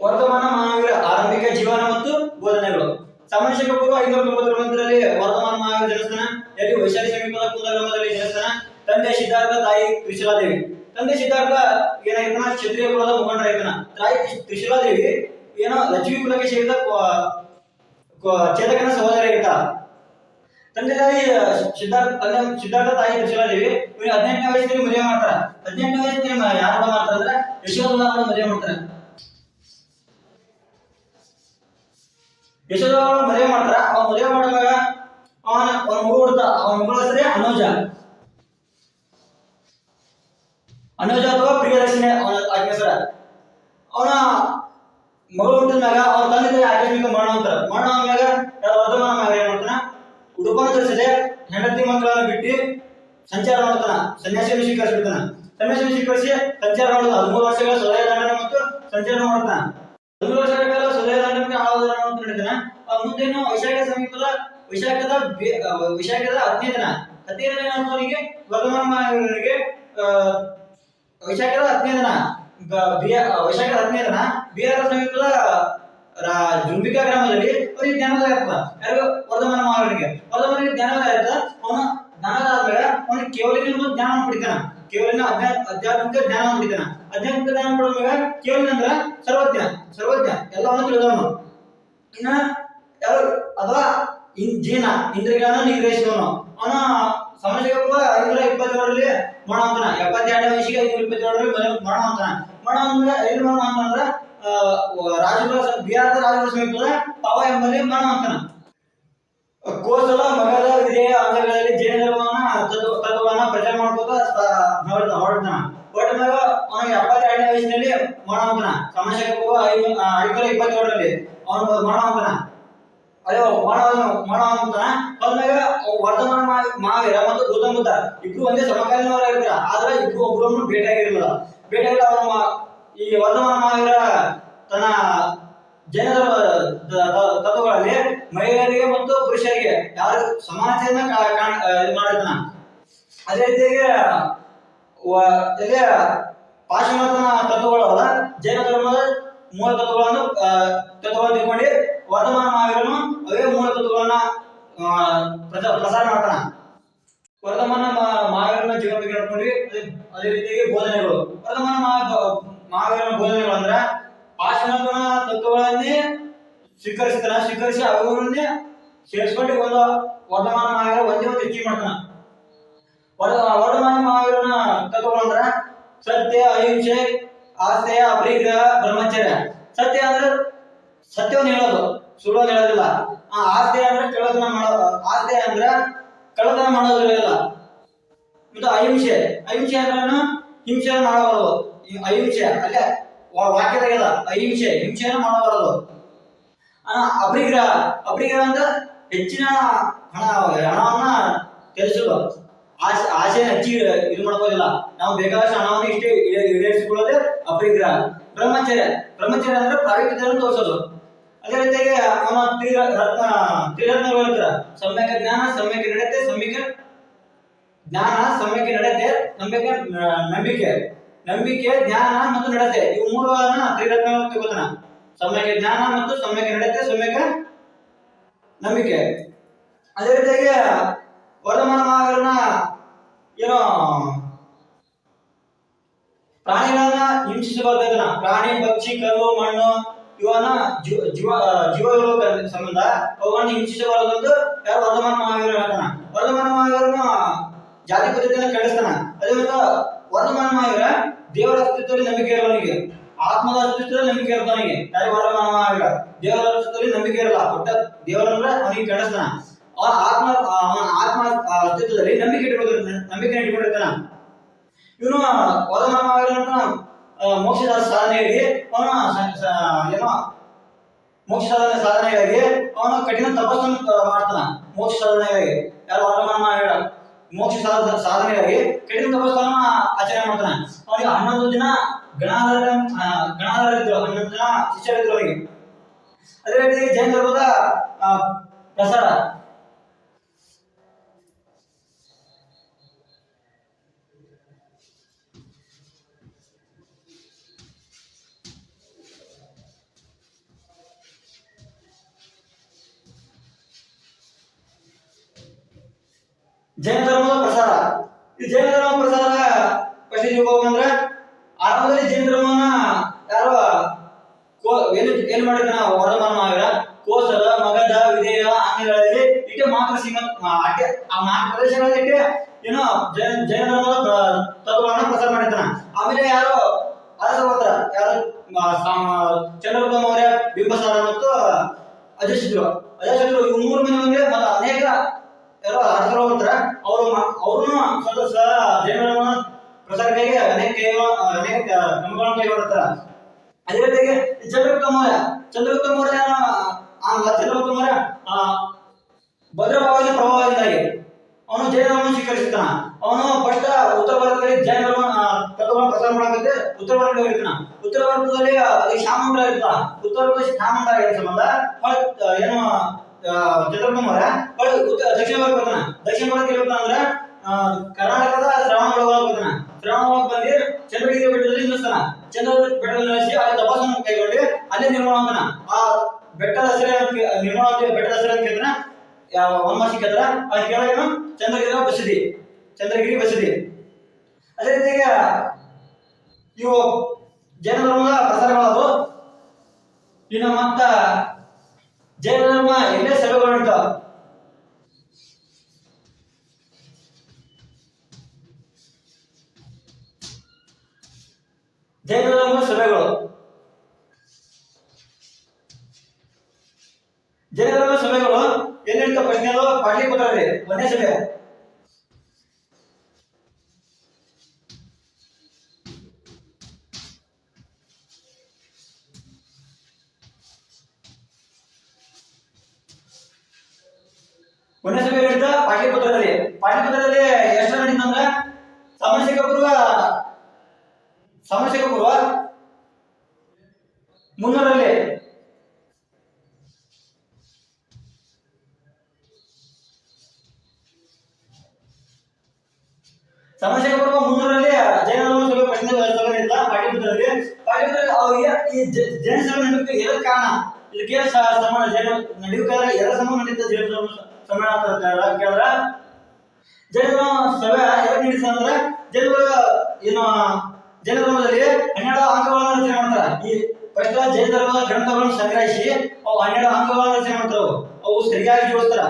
ವರ್ತಮಾನ ಮಹಾವೀರ ಆರಂಭಿಕ ಜೀವನ ಮತ್ತು ಬೋಧನೆಗಳು. ಸಾಮಾನ್ಯ ಶಕ ಪೂರ್ವ 591ರಲ್ಲಿ ವರ್ತಮಾನ ಮಹಾವೀರ ಜನಿಸ್ತಾನ. ಎಲ್ಲಿ ವೈಶಾಲಿ ಸಮೀಪದ ಕುಂದಗ್ರಾಮದಲ್ಲಿ ಜನಿಸ್ತಾನ. ತಂದೆ ಸಿದ್ಧಾರ್ಥ, ತಾಯಿ ತ್ರಿಶೂಲಾದೇವಿ. ತಂದೆ ಸಿದ್ಧಾರ್ಥ ಏನಾಗಿರ್ತಾನ, ಕ್ಷತ್ರಿಯ ಕುಲದ ಮುಖಂಡರಾಗಿರ್ತಾನ. ತಾಯಿ ತ್ರಿಶೂಲಾದೇವಿ ಏನೋ ಲಕ್ಷ್ಮೀ ಕುಲಕ್ಕೆ ಸೇರಿದ ಚೇತಕನ ಸಹೋದರಿಯಾಗಿರ್ತಾಳ. ತಂದೆ ತಾಯಿ ಸಿದ್ಧಾರ್ಥ ತಾಯಿ ತ್ರಿಶೂಲಾದೇವಿ 18ನೇ ವಯಸ್ಸಿನಲ್ಲಿ ಮದುವೆ ಮಾಡ್ತಾರ. 18ನೇ ವಯಸ್ಸಿನಲ್ಲಿ ಯಾರು ಮಾಡ್ತಾರ ಅಂದ್ರೆ ಯಶೋಧನ ಮದುವೆ ಮಾಡ್ತಾರೆ. ಯಶೋಧನ ಮದುವೆ ಮಾಡ್ತಾರ. ಅವ ಮದುವೆ ಮಾಡುವಾಗ ಅವನ ಮಗು ಹುಡ್ತಾರ. ಅವನ ಮಗಳ ಹೆಸರೇ ಅನೋಜ ಅಥವಾ ಪ್ರಿಯದರ್ಶಿನಿ ಆಕೆ ಹೆಸರ. ಅವನ ಮಗಳು ಹುಟ್ಟಿದ ಮ್ಯಾಗ ಅವನ ತಂದೆ ಆಕಸ್ಮಿಕ ಮರಣ ಅಂತಾರ. ಮರಣ ಆದ್ಮ್ಯಾಗ ವರ್ಧಮಾನ ಮಹಾವೀರ ಏನ್ ಮಾಡ್ತಾನ, ಉಡುಪನ್ನು ಧರಿಸದೆ ಹೆಂಡತಿ ಮಕ್ಕಳನ್ನ ಬಿಟ್ಟು ಸಂಚಾರ ಮಾಡ್ತಾನ. ಸನ್ಯಾಸಿಯನ್ನು ಸ್ವೀಕರಿಸ್ಬಿಡ್ತಾನ. ಸನ್ಯಾಸಿಯನ್ನು ಸ್ವೀಕರಿಸಿ ಸಂಚಾರ ಮಾಡೋದು 13 ವರ್ಷಗಳ ಸ್ವದಯ ದಂಡನೆ ಮತ್ತು ಸಂಚಾರ ಮಾಡ್ತಾನ. 13 ವರ್ಷಗಳ ಕಾಲ ಸ್ವದಯ ದಂಡನೆ ಆಳೋದನ ಅಂತ ನಡೀತಾನ. ಮುಂದೇನು ವಿಶಾಖದ 10ನೇ ದಿನ ಅವನಿಗೆ ವರ್ಧಮಾನ ಮಹಾವೀರನಿಗೆ ವೈಶಾಖದ 10ನೇ ದಿನ ಬಿಹಾರ ಸಮೀಪದ ಜುಂಬಿಕಾ ಗ್ರಾಮದಲ್ಲಿ ಅವನಿಗೆ ಜ್ಞಾನೋದಯ ಆಗ್ತದ. ಯಾರಿಗೂ ವರ್ಧಮಾನ ಮಹಾವೀರನಿಗೆ ಜ್ಞಾನೋದಯ ಆಗ್ತದ. ಅವನು ಜ್ಞಾನದ ಆದ್ಮೇಲೆ ಅವನಿಗೆ ಕೇವಲಿನ ಜ್ಞಾನ ಪಡಿತಾನ. ಕೇವಲಿನ ಆಧ್ಯಾತ್ಮಿಕ ಜ್ಞಾನ ಪಡಿತಾನ. ಆಧ್ಯಾತ್ಮಿಕ ಜ್ಞಾನ ಪಡುವಾಗ ಕೇವಲಿನ ಅಂದ್ರ ಸರ್ವಜ್ಞ ಎಲ್ಲವನ್ನು ತಿಳಿದವನು. ಇನ್ನ ಯಾರು ಅಥವಾ ಇಂದ್ರಿಯಗಳನ್ನು ನಿಗ್ರಹಿಸಿದವನು. ಅವನ ಸಮಾಜಕ್ಕೆ 527ರಲ್ಲಿ ಮರಣ ಅಂತಾನ. 72ನೇ ವಯಸ್ಸಿಗೆ 527ರಲ್ಲಿ ಮರಣ ಅಂತಾನ. ಮರಣ ಅಂದ್ರೆ ಎಲ್ಲಿ ಮರಣ ಅಂತಂದ್ರ ಬಿಹಾರದ ರಾಜಗುರು ಸಮೀಪದ ಪಾವ ಎಂಬಲ್ಲಿ ಮರಣ ಅಂತಾನ. ಕೋಸಲ ಮಗಧ ವಿಧೇಯ ಆಂಧ್ರಗಳಲ್ಲಿ ಜೈನ ಧರ್ಮವನ್ನ ತತ್ವವನ್ನ ಪ್ರಚಾರ ಮಾಡ್ಕೋತ ಹೊರಡ್ತಾನ. ಹೊರಟಾಗ ಅವನಿಗೆ 72ನೇ ವಯಸ್ಸಿನಲ್ಲಿ ಮರಣ ಅಂತಾನ. ಸಮಾಜಕ್ಕೆ 527ರಲ್ಲಿ ಅವನು ಮರಣ ಅಂತಾನ. ಮರಣ ಅಂತಾನ. ಹೋದ್ಮ್ಯಾಗ ವರ್ಧಮಾನ ಮಹಾವೀರ ಮತ್ತು ಗೌತಮ ಬುದ್ಧ ಇಬ್ರು ಒಂದೇ ಸಮಕಾಲೀನವರ ಇರ್ತಾರ. ಆದ್ರೆ ಇಬ್ರು ಒಬ್ಬರನ್ನು ಭೇಟಿಯಾಗಿರಲಿಲ್ಲ. ಅವನ ಈ ವರ್ಧಮಾನ ಮಹಾವೀರ ತನ್ನ ಜೈನ ತತ್ವಗಳಲ್ಲಿ ಮಹಿಳೆಯರಿಗೆ ಮತ್ತು ಪುರುಷರಿಗೆ ಯಾರು ಸಮಾನತೆಯನ್ನ ಮಾಡಿರ್ತಾನ. ಅದೇ ರೀತಿಯಾಗಿ ಪಾಶ್ಚಿಮಾತ್ಯನ ತತ್ವಗಳಲ್ಲ, ಜೈನ ಧರ್ಮದ ಮೂಲ ತತ್ವಗಳನ್ನು ತಿಳ್ಕೊಂಡು ವರ್ಧಮಾನ ಮಹಾವೀರನು ಅವೇ ಮೂಲ ತತ್ವಗಳನ್ನ ಪ್ರಸಾರ ಮಾಡ್ತಾನ. ವರ್ಧಮಾನ ಮಹಾವೀರನ ಜೀವನ ಬಗ್ಗೆ ನೋಡ್ಕೊಂಡ್ವಿ. ಅದೇ ರೀತಿಯಾಗಿ ಬೋಧನೆಗಳು. ವರ್ಧಮಾನ ಮಹಾವೀರನ ಬೋಧನೆಗಳು ಅಂದ್ರ ಪಾಶ್ಚಿಮಾತ್ಯನ ತತ್ವಗಳನ್ನೇ ಸ್ವೀಕರಿಸಿ ಅವುಗಳನ್ನೇ ಸೇರಿಸ್ಕೊಂಡು ವರ್ಧಮಾನ ಮಹಾವೀರ ಒಂದೇ ಒಂದು ಅಚೀವ್ ಮಾಡ್ತಾನ. ವರ್ಧಮಾನ ಮಹಾವೀರನ ತತ್ವಗಳಂದ್ರ ಸತ್ಯ, ಅಹಿಂಸೆ, ಆಸ್ತೆಯ, ಅಪರಿಗ್ರಹ, ಬ್ರಹ್ಮಚರ್ಯ. ಸತ್ಯ ಅಂದ್ರೆ ಸತ್ಯವನ್ನು ಹೇಳೋದು, ಸುಳ್ಳನ್ನು ಹೇಳೋದಿಲ್ಲ. ಆಸ್ತೆ ಅಂದ್ರೆ ಕಳ್ಳತನ ಮಾಡೋದಿಲ್ಲ. ಮತ್ತು ಅಹಿಂಸೆ ಅಂದ್ರೆ ಹಿಂಸೆಯನ್ನು ಮಾಡಬಾರದು. ಅಹಿಂಸೆ ಅಲ್ಲೇ ವಾಕ್ಯದಾಗಿಲ್ಲ. ಹಿಂಸೆಯನ್ನು ಮಾಡಬಾರದು. ಅಪರಿಗ್ರಹ ಅಂದ್ರೆ ಹೆಚ್ಚಿನ ಹಣವನ್ನ ತ್ಯಜಿಸೋದು. ಆಸೆಯನ್ನು ಹೆಚ್ಚಿ ಇದು ಮಾಡ್ಕೋದಿಲ್ಲ. ನಾವು ಬೇಕಾದಷ್ಟು ಹಣವನ್ನು ಇಷ್ಟೇ ಈಡೇರಿಸಿಕೊಳ್ಳೋದೇ ಅಪರಿಗ್ರಹ. ಬ್ರಹ್ಮಚರ್ಯ ಅಂದ್ರೆ ಪ್ರಾವಿತ್ರ್ಯತೆಯನ್ನು ತೋರಿಸೋದು. ಅದೇ ರೀತಿಯಾಗಿ ಅವನ ತ್ರಿರತ್ನಗಳು ಹೇಳ್ತಾರ. ಸಮ್ಯಕ ಜ್ಞಾನ, ಸಮ್ಯಕ ನಡತೆ, ಸಮ್ಯಕ ನಂಬಿಕೆ, ಜ್ಞಾನ ಮತ್ತು ನಡತೆ. ಇವು ಮೂರನ್ನ ತ್ರಿರತ್ನಗಳು ತಗೋತಾನ. ಸಮ್ಯಕ ಜ್ಞಾನ ಮತ್ತು ಸಮ್ಯಕ ನಡತೆ, ಸಮ್ಯಕ ನಂಬಿಕೆ. ಅದೇ ರೀತಿಯಾಗಿ ವರ್ಧಮಾನ ಮಹಾವೀರನ ಏನೋ ಪ್ರಾಣಿಗಳನ್ನ ಹಿಂಸಿಸಬಾರ್ದು. ಪ್ರಾಣಿ, ಪಕ್ಷಿ, ಕಲ್ಲು, ಮಣ್ಣು ಇವನ್ನ ಜೀವಗಳ ಸಂಬಂಧ ಅವುಗಳನ್ನು ಹಿಂಸಿಸಬಾರದು ಯಾರು ವರ್ಧಮಾನ ಮಹಾವೀರ ಹೇಳ್ತಾನ. ವರ್ಧಮಾನ ಮಹಾವೀರನು ಜಾತಿ ಪದ್ಧತಿಯನ್ನು ಖಂಡಿಸ್ತಾನ. ಅದೇ ವರ್ಧಮಾನ ಮಹಾವೀರ ದೇವರ ಅಸ್ತಿತ್ವದಲ್ಲಿ ನಂಬಿಕೆ ಇರೋನಿಗೆ, ಆತ್ಮದ ಅಸ್ತಿತ್ವದಲ್ಲಿ ನಂಬಿಕೆ ಇರ್ತಾನಿಗೆ. ಯಾರು ವರ್ಧಮಾನ ಮಹಾವೀರ ದೇವರ ಅಸ್ತಿತ್ವದಲ್ಲಿ ನಂಬಿಕೆ ಇರಲ್ಲ. ಒಟ್ಟ ದೇವರಂದ್ರೆ ಅವನಿಗೆ ಖಂಡಿಸ್ತಾನ. ಆತ್ಮ ಅಸ್ತಿತ್ವದಲ್ಲಿ ನಂಬಿಕೆ ಇಟ್ಕೊಂಡಿರ್ತಾನ. ಇವನು ವರ್ಧಮಾನ ಮಹಾವೀರ ಮೋಕ್ಷದ ಸಾಧನೆಗಾಗಿ ಅವನು ಕಠಿಣ ತಪಸ್ಸನ್ನು ಮಾಡ್ತಾನ. ಮೋಕ್ಷ ಸಾಧನೆಗಾಗಿ ಯಾರು ವರ್ಧಮಾನ ಮಹಾವೀರ ಮೋಕ್ಷ ಸಾಧನೆಗಾಗಿ ಕಠಿಣ ತಪಸ್ಸನ್ನು ಆಚರಣೆ ಮಾಡ್ತಾನ. ಅವನಿಗೆ 11 ದಿನ ಗಣಾಧರರಿದ್ರು. 11 ಜನ ಶಿಷ್ಯರಿದ್ರು ಅವನಿಗೆ. ಅದೇ ರೀತಿ ಜೈನ ಧರ್ಮದ ಪ್ರಸಾರ. ಜೈನ ಧರ್ಮದ ಪ್ರಸಾರ. ಈ ಜೈನ ಧರ್ಮ ಪ್ರಸಾರ ಫಸ್ಟ್ ಹೋಗ್ಬೇಕಂದ್ರೆ ಆರಂಭದಲ್ಲಿ ಜೈನ ಧರ್ಮನ ಯಾರು ಏನ್ ಮಾಡಿದ ವರ್ಧಮಾನ ಮಹಾವೀರ ಕೋಸಲ, ಮಗಧ, ವಿದೇಹ, ಆಂಗ್ಲಗಳಲ್ಲಿ ಇಟ್ಟೆ ಮಾತ್ರ ಸೀಮಿತ ಆ 4 ಪ್ರದೇಶಗಳಲ್ಲಿ ಇಟ್ಟೆ ಏನೋ ಜೈನ ಧರ್ಮದ ತತ್ವಗಳನ್ನ ಪ್ರಸಾರ ಮಾಡಿದ್ದಾನ. ಆಮೇಲೆ ಯಾರು ಅರಸ ಬರ್ತಾರ, ಯಾರು ಚಂದ್ರಗುಪ್ತ ಮೌರ್ಯ, ಬಿಂಬಸಾರ ಮತ್ತು ಅಜಾತಶತ್ರು ಇವ್ 3 ಮಂದಿ ಮತ್ತೆ ಅನೇಕ ಯಾರೋ ಅರಸರು ಬರ್ತಾರ. ಅವ್ರನ್ನು ಸ್ವಲ್ಪ ಜೈನ ಧರ್ಮ ಪ್ರಸಾರಕ್ಕಾಗಿ ಅನೇಕ ಕ್ರಮಗಳನ್ನು ಕೈಗೊಳ್ಳುತ್ತಾರೆ. ಅದೇ ರೀತಿಯಾಗಿ ಚಂದ್ರಗುಪ್ತ ಮೌರ್ಯ ಭದ್ರಭಾವದ ಪ್ರಭಾವದಿಂದಾಗಿ ಅವನು ಜೈನ ಧರ್ಮವನ್ನು ಸ್ವೀಕರಿಸ್ತಾನ. ಅವನು ಫಸ್ಟ್ ಉತ್ತರ ಭಾರತದಲ್ಲಿ ಜೈನ ಧರ್ಮ ತತ್ವಗಳನ್ನು ಪ್ರಸಾರ ಮಾಡಕ್ಕೆ ಉತ್ತರ ಭಾರತದಲ್ಲಿ ಹೋಗ್ತಾನ. ಉತ್ತರ ಭಾರತದಲ್ಲಿ ಅದು ಶ್ಯಾಮಂಡ ಇರ್ತಾನ. ಉತ್ತರ ಪ್ರದೇಶ ಶ್ಯಾಮಂಡ ಆಗಿರೋ ಸಂಬಂಧ ಏನು ಚಂದ್ರಗುಪ್ತ ಮೌರ್ಯ ದಕ್ಷಿಣ ಭಾರತ ಬರ್ತಾನ. ದಕ್ಷಿಣ ಭಾರತಕ್ಕೆ ಇರ್ತಾನ ಅಂದ್ರೆ ಕರ್ನಾಟಕದ ಶ್ರವಣಬೆಳಗೊಳ ಬರ್ತಾನ. ಶ್ರವಣಬೆಳಗೊಳ ಬಂದು ಚಂದ್ರಗಿರಿ ಬೆಟ್ಟದಲ್ಲಿ ನಿಲ್ಲಿಸ್ತಾನ. ಚಂದ್ರಗಿರಿ ಬೆಟ್ಟದಲ್ಲಿ ನಿಲ್ಲಿಸಿ ಅಲ್ಲಿ ತಪಾಸಣೆ ಕೈಗೊಂಡು ಅಲ್ಲೇ ನಿರ್ಮಾಣ ಆಗ್ತಾನ. ಆ ಬೆಟ್ಟದ ಹೆಸರು ನಿರ್ಮಾಣ ಬೆಟ್ಟದ ಹೆಸರು ಅಂತ ಕೇಳ್ತಾನ. ವನವಾಸಿ ಕೇಳ್ತಾರ. ಅದು ಕೇಳೋದೇನು ಚಂದ್ರಗಿರಿ ಬಸದಿ. ಅದೇ ರೀತಿಯಾಗಿ ಇವು ಜೈನ ಧರ್ಮದ ಪ್ರಸಾರಗಳದು. ಇನ್ನು ಮತ್ತ ಜೈನ ಧರ್ಮ ಎಲ್ಲೇ ಸಭೆಗಳು ನಡೀತಾವ. ಜೈನ ಧರ್ಮದ ಸಭೆಗಳು ಎಲ್ಲಿ ನಡೀತಾವ? ಪ್ರಶ್ನೆಗಳು ಪಾಟಲಿಪುತ್ರದಲ್ಲಿ 1ನೇ ಸಭೆ. ನಡೀತಾ ಪಾಟಲಿಪುತ್ರದಲ್ಲಿ ಎಷ್ಟು ನಡೀತಾ ಅಂದ್ರೆ ಸಾಮಾಜಿಕ ಪೂರ್ವ 300ರಲ್ಲಿ ಜೈನ ಧರ್ಮ ಸಭೆ ಪ್ರಶ್ನೆ ಸಭೆ ನಡೀತಾ ಪಾಟಲಿಪುತ್ರದಲ್ಲಿ. ಈ ಜೈನ ಸಭೆ ನಡೆಯೋಕೆ ಎದಕ್ಕೆ ಕಾರಣ? ಇದಕ್ಕೆ ಸಮಾನ ಜೈನ ನಡೆಯೋಕಾದ್ರೆ ಎಲ್ಲ ಸಮಾನ ನಡೀತಾ ಜೈನ ಧರ್ಮ ಸಮ್ಮೇಳನ ಅಂತ ಕೇಳಿದ್ರೆ ಜೈನ ಧರ್ಮ ಸಭೆ ಯಾಕೆ ನಡೀತಾ ಅಂದ್ರೆ ಜೈನ ಧರ್ಮದಲ್ಲಿ 12 ಅಂಗಗಳನ್ನು ರಚನೆ ಮಾಡ್ತಾರೆ. ಈ ಫಸ್ಟ್ ಜೈನ ಧರ್ಮದ ಗ್ರಂಥಗಳನ್ನು ಸಂಗ್ರಹಿಸಿ ಅವು 12 ಅಂಗಗಳನ್ನು ರಚನೆ ಮಾಡ್ತಾರೆ. ಅವು ಸರಿಯಾಗಿ ಜೋಡಿಸ್ತಾರ.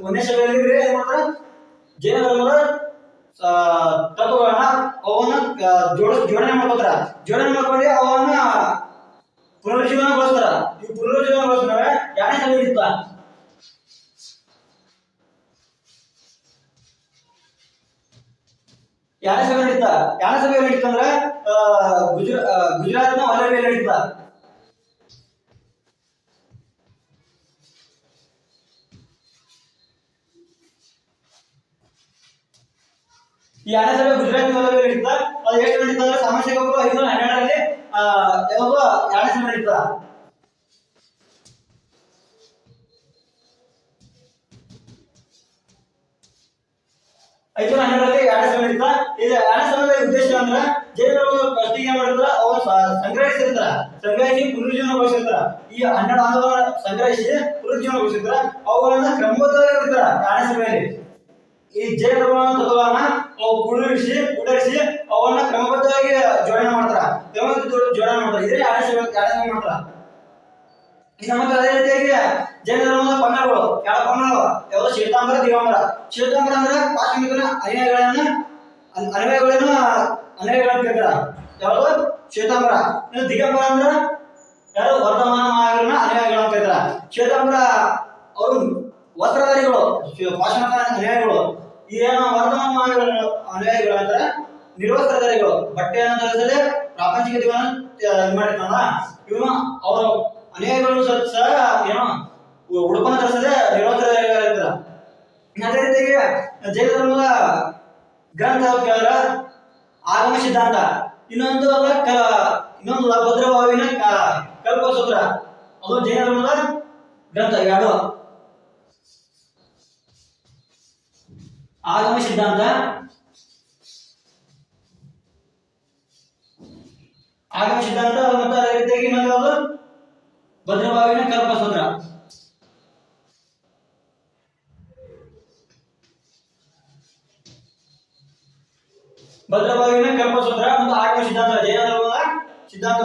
1ನೇ ಸಭೆಯಲ್ಲಿ ಏನ್ ಮಾಡ್ತಾರ? ಜೈನ ಧರ್ಮದ ತತ್ವಗಳನ್ನ ಅವನ್ನ ಜೋಡಣೆ ಮಾಡ್ಕೋತಾರ. ಜೋಡಣೆ ಮಾಡ್ಕೊಂಡು ಅವನ್ನ ಪುನರುಜ್ಜೀವನಗೊಳಿಸ್ತಾರ. ಈ ಪುನರುಜ್ಜೀವನಗೊಳಿಸಿದ್ರೆ 2ನೇ ಸಭೆ ನಡೀತಾ. 2ನೇ ಸಭೆ ನಡೀತಾ ಅಂದ್ರೆ ಗುಜರಾತ್ನ ವಲ್ಲವಿಯಲ್ಲಿ ನಡೀತಾ. ಈ 2ನೇ ಸಭೆ ಗುಜರಾತ್ ವಲ್ಲವಿಯಲ್ಲಿ ನಡೀತಾ. ಅದು ಎಷ್ಟು ನಡೀತಾ ಅಂದ್ರೆ ಸಾಮಾಜಿಕ ಪೂರ್ವ 512ರಲ್ಲಿ ಯಾವಾಗ 2ನೇ ಸಭೆ ನಡೀತಾ. ಇದು 2ನೇ ಸಭೆ ನಡೀತಾ. ಇದು 2ನೇ ಸಭೆಯ ಉದ್ದೇಶ ಅಂದ್ರೆ ಜೈನರು ಫಸ್ಟ್ ಏನ್ ಮಾಡಿದ್ರ ಅವರು ಸಂಗ್ರಹಿಸಿರ್ತಾರ. ಸಂಗ್ರಹಿಸಿ ಪುನರುಜ್ಜೀವನಗೊಳಿಸಿರ್ತಾರ. ಈ 12 ಅಂಗಗಳನ್ನು ಸಂಗ್ರಹಿಸಿ ಪುನರುಜ್ಜೀವನಗೊಳಿಸಿರ್ತಾರ. ಅವುಗಳನ್ನ ಕ್ರಮಬದ್ಧವಾಗಿ ಇರ್ತಾರ 2ನೇ ಸಭೆಯಲ್ಲಿ. ಈ ಜೈನ ಧರ್ಮದ ತತ್ವಗಳನ್ನ ಅವು ಕೂಡಿಸಿ ಅವನ್ನ ಕ್ರಮಬದ್ಧವಾಗಿ ಜೋಡಣೆ ಮಾಡ್ತಾರ. ಇದೇ 2ನೇ ಸಭೆ ಮಾಡ್ತಾರ. ಇನ್ನು ಮತ್ತೆ ಅದೇ ರೀತಿಯಾಗಿ ಜೈನ ಧರ್ಮದ ಪಂಗಡಗಳು ಯಾವುದು? ಶ್ವೇತಾಂಬರ, ದಿಗಂಬರ. ಶ್ವೇತಾಂಬರ ಅಂದ್ರೆ ಪಾಶ್ಚಿಮಿಕನ ಅನುಯಾಯಿಗಳನ್ನು ಕೇಳ್ತಾರ. ಯಾವುದು? ಶ್ವೇತಾಂಬರ. ಇನ್ನು ದಿಗಂಬರ ಅಂದ್ರೆ ಯಾರು? ವರ್ಧಮಾನ ಮಹಾವೀರನ ಅನುಯಾಯಿಗಳನ್ನು ಕೇಳ್ತಾರ. ಶ್ವೇತಾಂಬರ ಅವರು ವಸ್ತ್ರಧಾರಿಗಳು, ಪಾಶ್ಚಿಮಿಕನ ಅನುಯಾಯಿಗಳು. ಈ ಏನು ವರ್ಧಮಾನ ಮಹಾವೀರ ಅನುಯಾಯಿಗಳು ಅಂತಾರೆ ನಿರ್ವಸ್ತ್ರಧಾರಿಗಳು. ಬಟ್ಟೆಯನ್ನು ಧರಿಸದೆ ಪ್ರಾಪಂಚಿಕ ಜೀವನ ಮಾಡಿರ್ತಾನಲ್ಲ ಇವನು ಅವರ ಅನುಯಾಯಿಗಳು ಸಹ ಏನೋ ಉಡುಪನ್ನು ಧರಿಸದೆ ನಿರ್ವಸ್ತ್ರಧಾರಿಗಳಾಗಿರ್ತಾರ. ಅದೇ ರೀತಿಯಾಗಿ ಜೈನ ಧರ್ಮದ ಗ್ರಂಥ ಕೇಳಿದ್ರ ಆಗಮ ಸಿದ್ಧಾಂತ. ಇನ್ನೊಂದು ಭದ್ರಭಾವಿನ ಕಲ್ಪಸೂತ್ರ. ಅದು ಜೈನ ಧರ್ಮದ ಗ್ರಂಥ. 2 ಆಗಮ ಸಿದ್ಧಾಂತ, ಮತ್ತು ಅದೇ ರೀತಿಯಾಗಿ ಇನ್ನೊಂದು ಭದ್ರಭಾವಿನ ಕಲ್ಪಸೂತ್ರ. ಭದ್ರಭಾವಿನ ಕಲ್ಪಸೂತ್ರ ಮತ್ತು ಆಗಮ ಸಿದ್ಧಾಂತ ಜೈನ ಧರ್ಮದ ಸಿದ್ಧಾಂತ